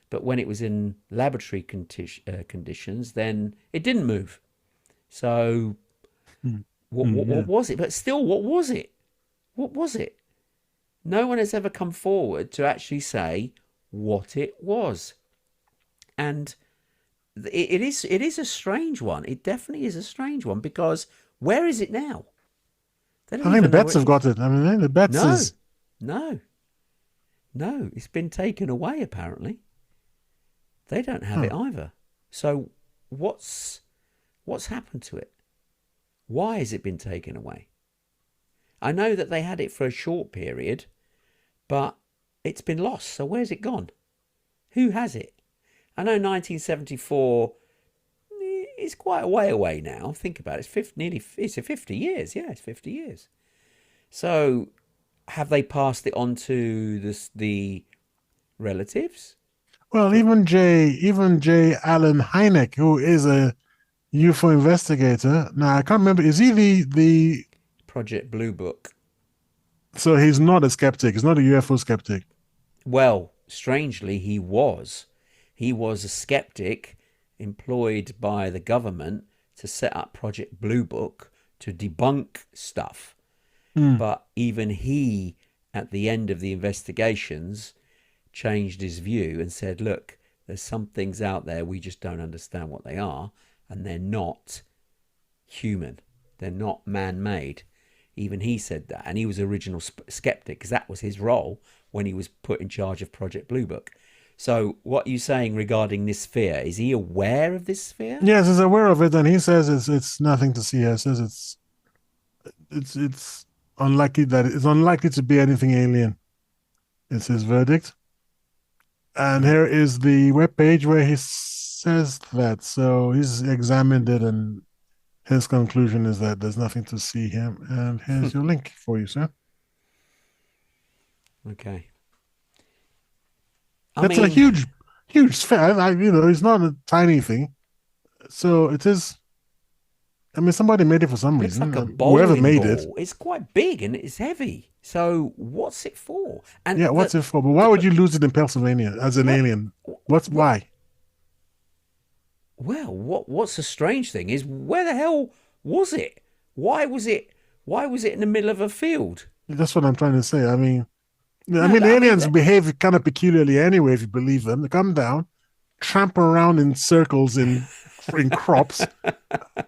but when it was in laboratory conditions, then it didn't move. So what was it? But still, what was it? What was it? No one has ever come forward to actually say what it was. And it is a strange one. It definitely is a strange one, because where is it now? I think the Betz have got it. I mean, the Betz is... No, it's been taken away, apparently. They don't have it either. So what's happened to it? Why has it been taken away? I know that they had it for a short period, but it's been lost. So where's it gone? Who has it? I know 1974 is quite a way away now. Think about it. It's 50 years. Yeah, it's 50 years. So have they passed it on to the relatives? Well, even J. Allen Hynek, who is a UFO investigator. Now, I can't remember. Is he the Project Blue Book? So he's not a skeptic. He's not a UFO skeptic. Well, strangely, he was. He was a skeptic employed by the government to set up Project Blue Book to debunk stuff. But even he, at the end of the investigations, changed his view and said, look, there's some things out there we just don't understand what they are, and they're not human. They're not man-made. Even he said that, and he was original skeptic, because that was his role when he was put in charge of Project Blue Book. So what are you saying regarding this sphere? Is he aware of this sphere? Yes, he's aware of it, and he says it's nothing to see here. He says it's unlikely to be anything alien. It's his verdict. And here is the webpage where he says that. So he's examined it, and his conclusion is that there's nothing to see here. And here's your link for you, sir. Okay. That's a huge sphere. It's not a tiny thing. So it is. I mean, somebody made it for some reason. Like a whoever made ball. it. It's quite big and it's heavy. So what's it for? And what's it for? But why would you lose it in Pennsylvania as an alien? Why? Well, what's the strange thing is, where the hell was it? Why was it in the middle of a field? That's what I'm trying to say. I mean, aliens behave kind of peculiarly anyway, if you believe them. They come down, tramp around in circles in crops,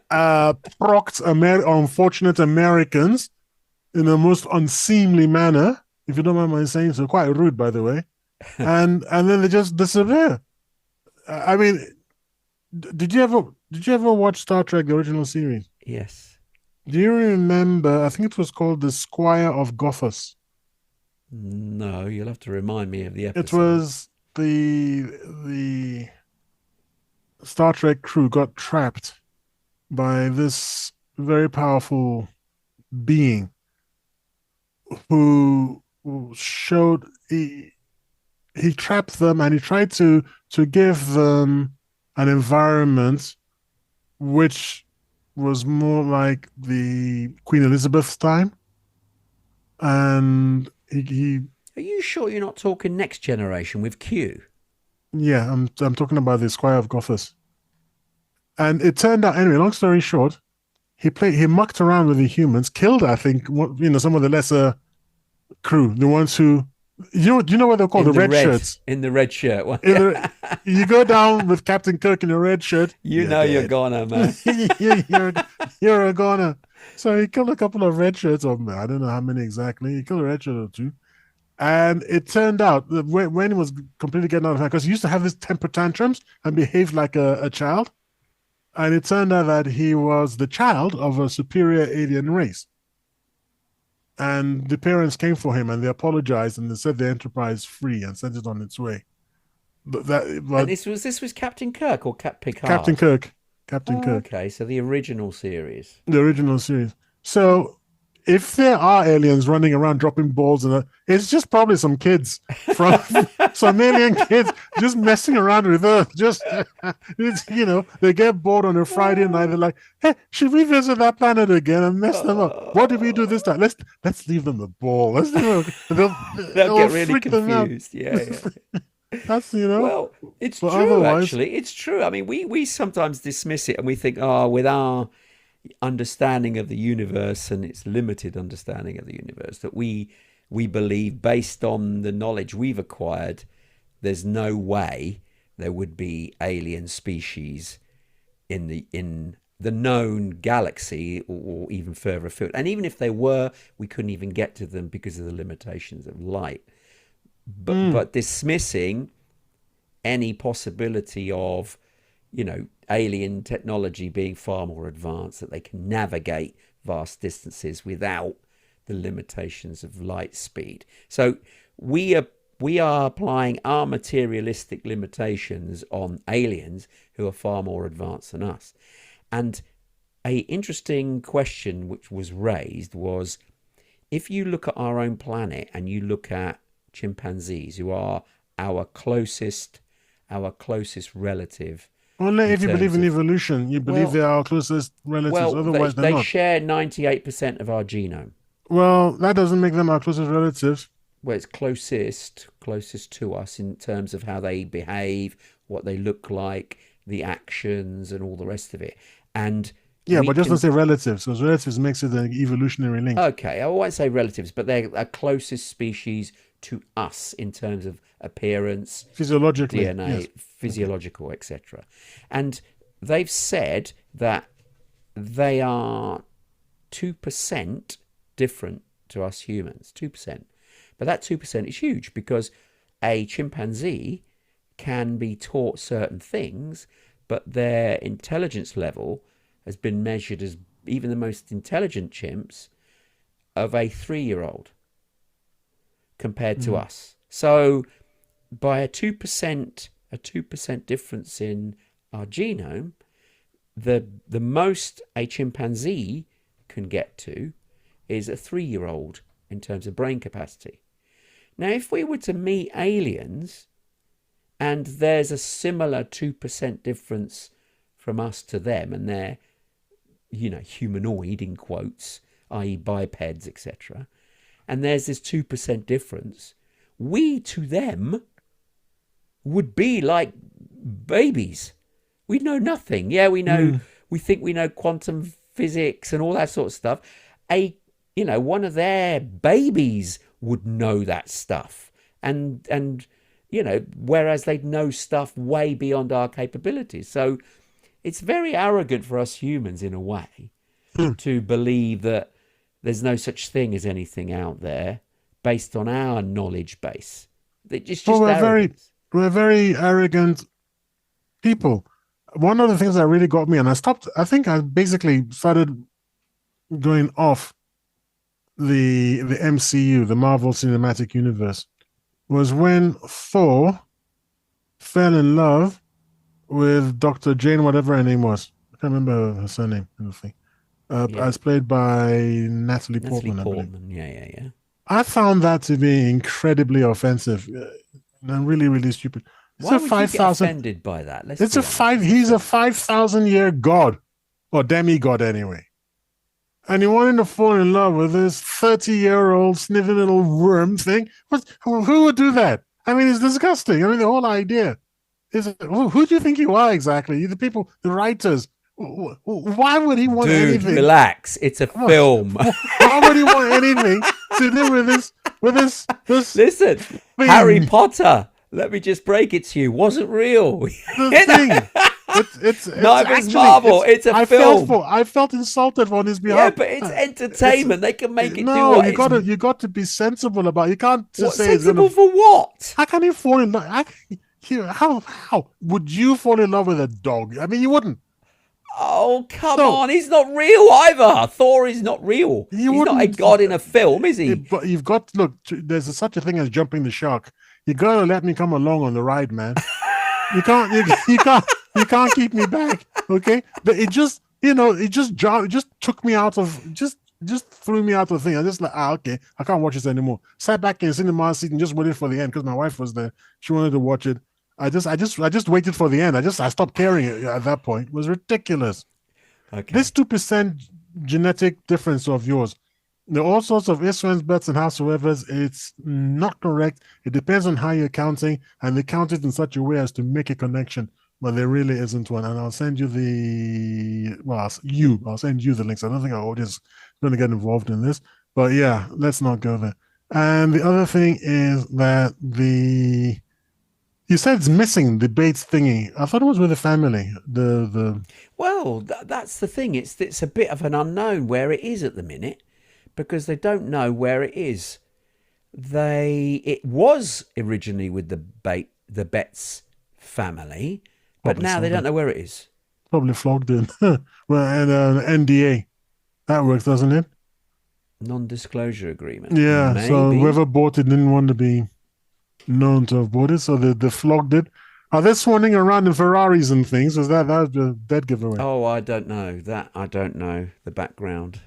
proct unfortunate Americans in the most unseemly manner, if you don't mind my saying so. Quite rude, by the way. And then they just disappear. I mean, did you ever watch Star Trek, the original series? Yes. Do you remember, I think it was called The Squire of Gothas? No, you'll have to remind me of the episode. It was the Star Trek crew got trapped by this very powerful being who showed he trapped them, and he tried to give them an environment which was more like the Queen Elizabeth's time. And he Are you sure you're not talking Next Generation with Q? Yeah, I'm talking about the Squire of Gothas. And it turned out, anyway, long story short, he mucked around with the humans, killed, I think, some of the lesser crew, the ones who, you know what they're called, the red shirts. In the red shirt one. You go down with Captain Kirk in a red shirt. You're goner, man. you're a goner. So he killed a couple of red shirts, or I don't know how many exactly. He killed a red shirt or two. And it turned out that when he was completely getting out of hand, because he used to have his temper tantrums and behave like a child. And it turned out that he was the child of a superior alien race. And the parents came for him and they apologized and they set the Enterprise free and sent it on its way. But this was Captain Kirk or Picard? Captain Kirk. Captain Kirk. Okay, so the original series. The original series. So if there are aliens running around dropping balls, it's just probably some kids from some alien kids just messing around with Earth. Just they get bored on a Friday night. They're like, "Hey, should we visit that planet again and mess them up? What did we do this time? Let's leave them the ball. They'll get really confused. Yeah. That's Well, it's but true, otherwise, actually. It's true. I mean, we sometimes dismiss it and we think, oh, with our understanding of the universe and its limited understanding of the universe, that we believe, based on the knowledge we've acquired, there's no way there would be alien species in the known galaxy, or even further afield. And even if they were, we couldn't even get to them because of the limitations of light. But dismissing any possibility of, alien technology being far more advanced, that they can navigate vast distances without the limitations of light speed. So we are applying our materialistic limitations on aliens who are far more advanced than us. And a interesting question which was raised was, if you look at our own planet and you look at chimpanzees, who are our closest relative, only in if you believe terms in of, evolution, you believe well, they are our closest relatives. well, they, Otherwise, they're they not. share 98% of our genome. Well, that doesn't make them our closest relatives. Well, it's closest to us in terms of how they behave, what they look like, the actions, and all the rest of it. And Yeah, we but just don't can, say relatives, because relatives makes it an evolutionary link. okay, I won't say relatives, but they're a closest species to us in terms of appearance, Physiologically, DNA, yes. physiological, etc. And they've said that they are 2% different to us humans, 2%. But that 2% is huge, because a chimpanzee can be taught certain things, but their intelligence level has been measured as, even the most intelligent chimps, of a 3-year-old compared to us. So by a 2% difference in our genome, the most a chimpanzee can get to is a 3-year-old in terms of brain capacity. Now, if we were to meet aliens and there's a similar 2% difference from us to them, and they're, humanoid in quotes, i.e. bipeds, etc., and there's this 2% difference, we to them would be like babies. We know nothing. Yeah, we think we know quantum physics and all that sort of stuff. One of their babies would know that stuff, and whereas they'd know stuff way beyond our capabilities. So it's very arrogant for us humans, in a way, to believe that there's no such thing as anything out there based on our knowledge base. It's just Well, arrogance. we're very arrogant people. One of the things that really got me, and I think I basically started going off the MCU, the Marvel Cinematic Universe, was when Thor fell in love with Dr. Jane, whatever her name was. I can't remember her surname. As played by Natalie Portman, I believe. Yeah. I found that to be incredibly offensive and really, really stupid. Why would you get offended by that? He's a 5,000-year god, or demigod anyway. And you wanted to fall in love with this 30-year-old sniffing little worm thing? Who would do that? I mean, it's disgusting. I mean, the whole idea is, who do you think you are exactly? The people, the writers. Why would he want anything? Relax. It's a film. Why would he want anything to do with this? Listen, thing? Harry Potter, let me just break it to you, wasn't real. The thing. It's It's Marvel. It's a film. I felt insulted on his behalf. Yeah, but it's entertainment. They can make it do what you got to be sensible about it. You can't just say sensible for what? How can you fall in love? How would you fall in love with a dog? I mean, you wouldn't. Oh, come on. He's not real either. Thor is not real. He's not a god in a film, is he? But you've got, look, there's such a thing as jumping the shark. You got to let me come along on the ride, man. You can't keep me back, okay? But it just took me out of, just threw me out of the thing. I just like, okay, I can't watch this anymore. Sat back in the cinema seat and just waited for the end because my wife was there. She wanted to watch it. I just waited for the end. I stopped caring at that point. It was ridiculous. Okay. This 2% genetic difference of yours, There are all sorts of ifs, whens, bets, and howsoever's. It's not correct. It depends on how you're counting, and they count it in such a way as to make a connection, but there really isn't one. And I'll send you I'll send you the links. I don't think our audience is going to get involved in this, but yeah, let's not go there. And the other thing is that you said it's missing the Bates thingy. I thought it was with the family. Well, that's the thing. It's a bit of an unknown where it is at the minute because they don't know where it is. It was originally with the Betz family, but Probably now they something. don't know where it is. Probably flogged in. Well, and NDA. That works, doesn't it? Non-disclosure agreement. Yeah. So Maybe. whoever bought it didn't want to be known to have bought it, so they flogged it. Are they swanning around in Ferraris and things? Was that was a dead giveaway? Oh, I don't know that. I don't know the background.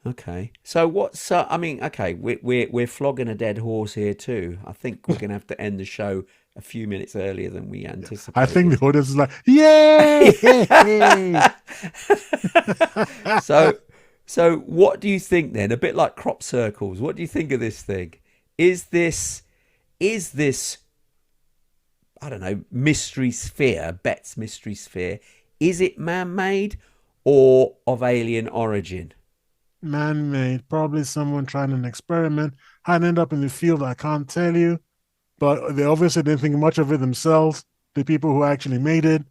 Okay. So what's? I mean, okay, we're flogging a dead horse here too. I think we're gonna have to end the show a few minutes earlier than we I think anticipated. the audience is like, yay! So, so what do you think then? A bit like crop circles. What do you think of this thing? Is this is this I don't know, mystery sphere, Betz Mystery Sphere, is it man-made or of alien origin? Man-made, probably someone trying an experiment. I'd end up in the field, I can't tell you, but they obviously didn't think much of it themselves. The people who actually made it,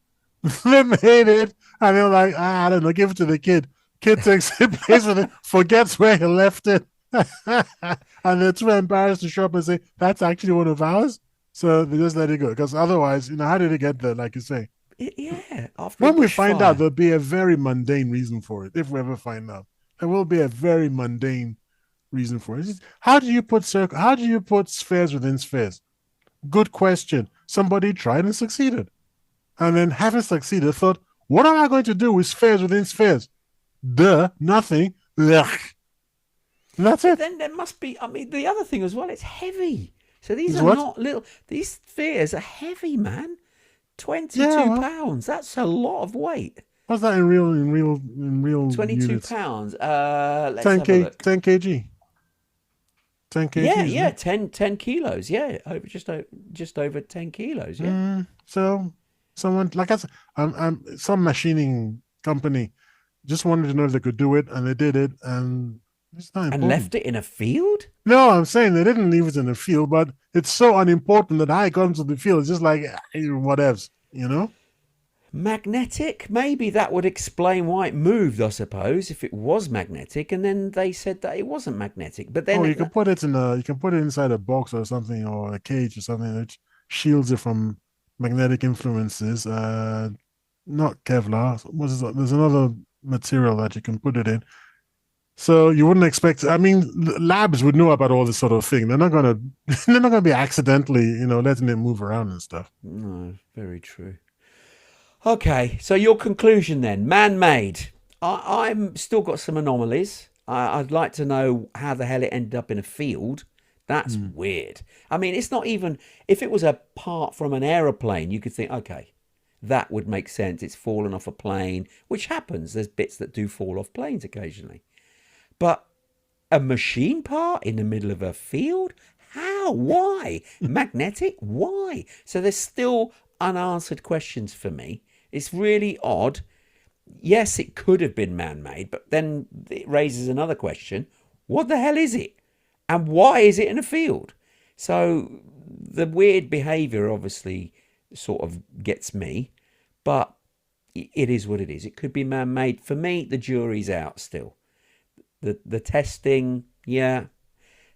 they made it, and they're like, I don't know, give it to the kid. Kid takes it, plays with it, forgets where he left it, and they're too embarrassed to show up and say that's actually one of ours. So they just let it go because otherwise, how did it get there? Like you say, Yeah, after a when we find out, bushfire. there'll be a very mundane reason for it. If we ever find out, there will be a very mundane reason for it. How do you put circle? How do you put spheres within spheres? Good question. Somebody tried and succeeded, and then having succeeded, thought, "What am I going to do with spheres within spheres?" Duh, nothing. Ugh. That's But it. then there must be, I mean, the other thing as well, it's heavy. So these Is are what? not little, these spheres are heavy, man. Yeah. 22 Well, pounds. That's a lot of weight. what's that in real 22 units? pounds. Let's 10 have a k, look. 10 kg, 10 Yeah, kgs. yeah, No? 10 kilos. Yeah, just over 10 kilos. Yeah. So someone like I said, some machining company just wanted to know if they could do it, and they did it, and it's not And important. left it in a field? No, I'm saying they didn't leave it in the field, but it's so unimportant that I got into the field. It's just like whatevs. Magnetic? Maybe that would explain why it moved, I suppose, if it was magnetic. And then they said that it wasn't magnetic. But Oh, then, you can put it inside a box or something, or a cage or something that shields it from magnetic influences. Not Kevlar. There's another material that you can put it in. So you wouldn't expect. I mean, labs would know about all this sort of thing. They're not gonna. They're not gonna be accidentally, letting it move around and stuff. no, very true. Okay, so your conclusion then, man-made. I'm still got some anomalies. I'd like to know how the hell it ended up in a field. That's weird. I mean, it's not even if it was a part from an aeroplane, you could think, okay, that would make sense. It's fallen off a plane, which happens. There's bits that do fall off planes occasionally. But a machine part in the middle of a field? How? Why? Magnetic? Why? So there's still unanswered questions for me. It's really odd. Yes, it could have been man made, but then it raises another question. What the hell is it? And why is it in a field? So the weird behavior obviously sort of gets me, but it is what it is. It could be man made. For me, the jury's out still. The testing, yeah.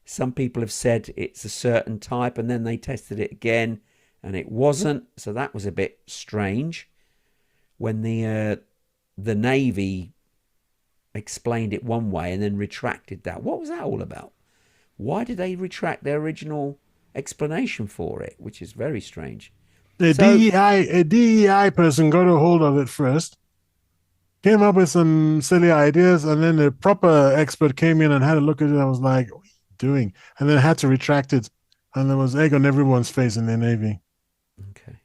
Some people have said it's a certain type and then they tested it again and it wasn't. So that was a bit strange when the Navy explained it one way and then retracted that. What was that all about? Why did they retract their original explanation for it, which is very strange. A So DEI person got a hold of it first, came up with some silly ideas, and then a proper expert came in and had a look at it. And was like, "What are you doing?" And then had to retract it, and there was egg on everyone's face in the Navy. okay.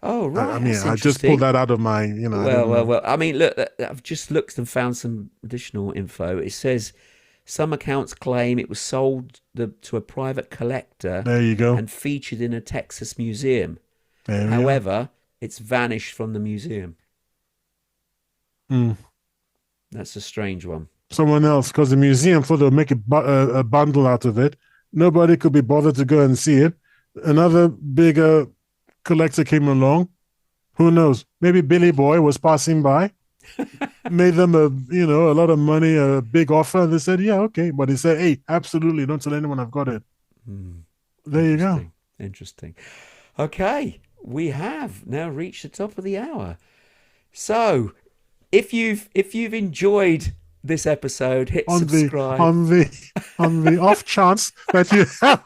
Oh, right. I mean, That's I just pulled interesting. that out of my, I don't know. Well. I mean, look, I've just looked and found some additional info. It says some accounts claim it was sold to a private collector There you go. and featured in a Texas museum. There we are. However, it's vanished from the museum. Mm. That's a strange one. Someone else, because the museum thought they'll make a bundle out of it. Nobody could be bothered to go and see it. Another bigger collector came along. Who knows? Maybe Billy Boy was passing by, made them a lot of money, a big offer, and they said, yeah, okay. But he said, hey, absolutely, don't tell anyone I've got it. There you go. Interesting. Okay, we have now reached the top of the hour. So, if you've enjoyed this episode, hit subscribe. On the off chance that you have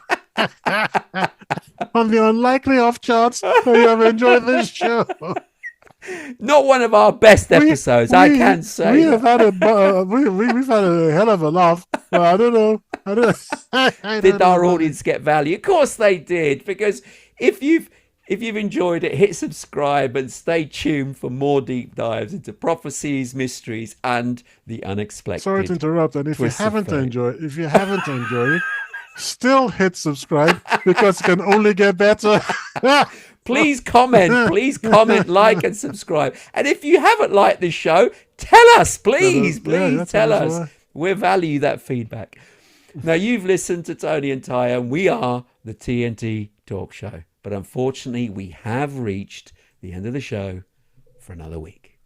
on the unlikely off chance that you have enjoyed this show. Not one of our best episodes, I can say. We've had a hell of a laugh. But I don't know. Did our audience get value? Of course they did, because if you've enjoyed it, hit subscribe and stay tuned for more deep dives into prophecies, mysteries, and the unexpected. Sorry to interrupt, and if you haven't enjoyed it, still hit subscribe, because it can only get better. Please comment, like, and subscribe. And if you haven't liked this show, tell us, please tell us. We value that feedback. Now, you've listened to Tony and Ty, and we are the TNT Talk Show. But unfortunately, we have reached the end of the show for another week.